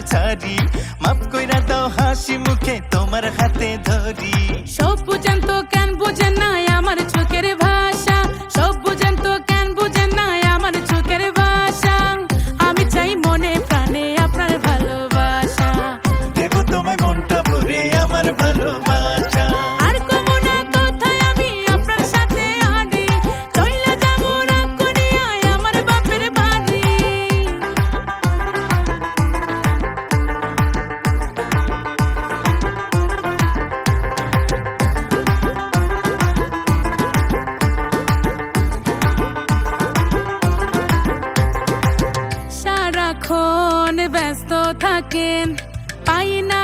ছাড়ি, মাফ কইরা দাও হাসি মুখে তোমার হাতে ধরি। সব বুঝেন তো কেন বুঝেন না আমার চোখের ভাষা, সব বুঝেন তো কেন বুঝেন না আমার চোখের ভাষা। আমি চাই মনে প্রাণে আপনার ভালোবাসা, দেব তোমায় মনটা ভরে আমার ভালোবাসা। আর কমো না কথায় আমি আপনার সাথে আডি, চইলা যাবো রাগ করিয়া আমার বাপের বাড়ি। সারাক্ষণ ব্যস্ত থাকেন, পাই না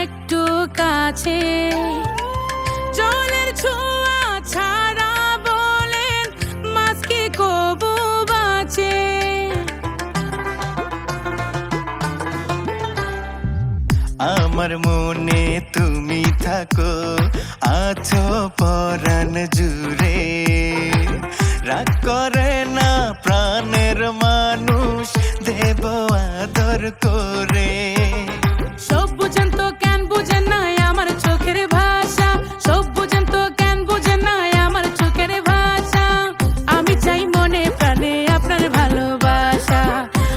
একটু কাছে, জলের ছোঁয়া ছাড়া বলেন মাছ কি কবু বাঁচে। আমার মনে তুমি থাকো, আছো পরাণ জুড়ে, রাগ করে না প্রাণের মানুষ, দেব আদর করে। সব বুঝেন তো কেন বুঝেন না আমার চোখের ভাষা, সব বুঝেন তো কেন বুঝেন না আমার চোখের ভাষা। আমি চাই মনে প্রাণে আপনার ভালোবাসা,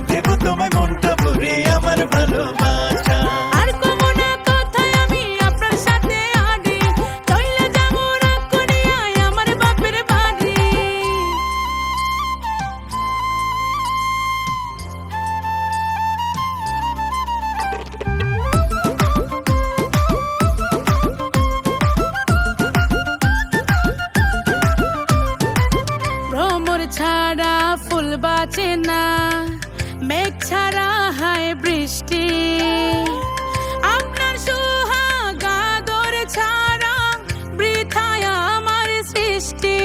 দেব তোমায় মনটা ভরে আমার ভালোবাসা। আর কমো না কথায় আমি আপনার সাথে আডি, চইলা যাবো রাগ করিয়া আমার বাপের বাড়ি। ভ্রমর ছাড়া ফুল বাঁচে না, মেঘ ছাড়া হায় বৃষ্টি, আপনার সোহাগ আদর ছাড়া বৃথায় আমার সৃষ্টি।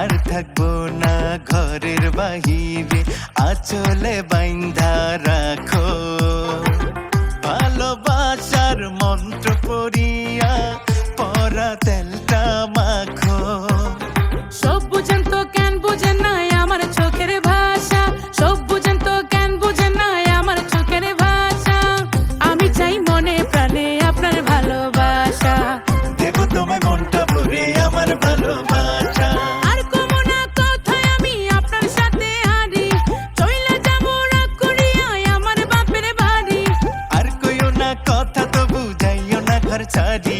আর থাকবো না ঘরের বাহিরে, আঁচলে বাইন্ধা রাখো, ভালোবাসার মন্ত্র পড়িয়া পরা তেলটা মাখো। সব বুঝেন তো কেন বুঝেন না আমার চোখের ভাষা, সব বুঝেন তো কেন বুঝেন না আমার চোখের ভাষা। আমি চাই মনে প্রাণে আপনার ভালোবাসা, দেব তোমায় মনটা ভরে আমার ভালোবাসা। আর কমো না কথায় আমি আপনার সাথে আডি, চইলা যাবো রাগ করিয়া আমার বাপের বাড়ি। আর কইও না কথা তো বুঝাইও না ঘর ছাড়ি,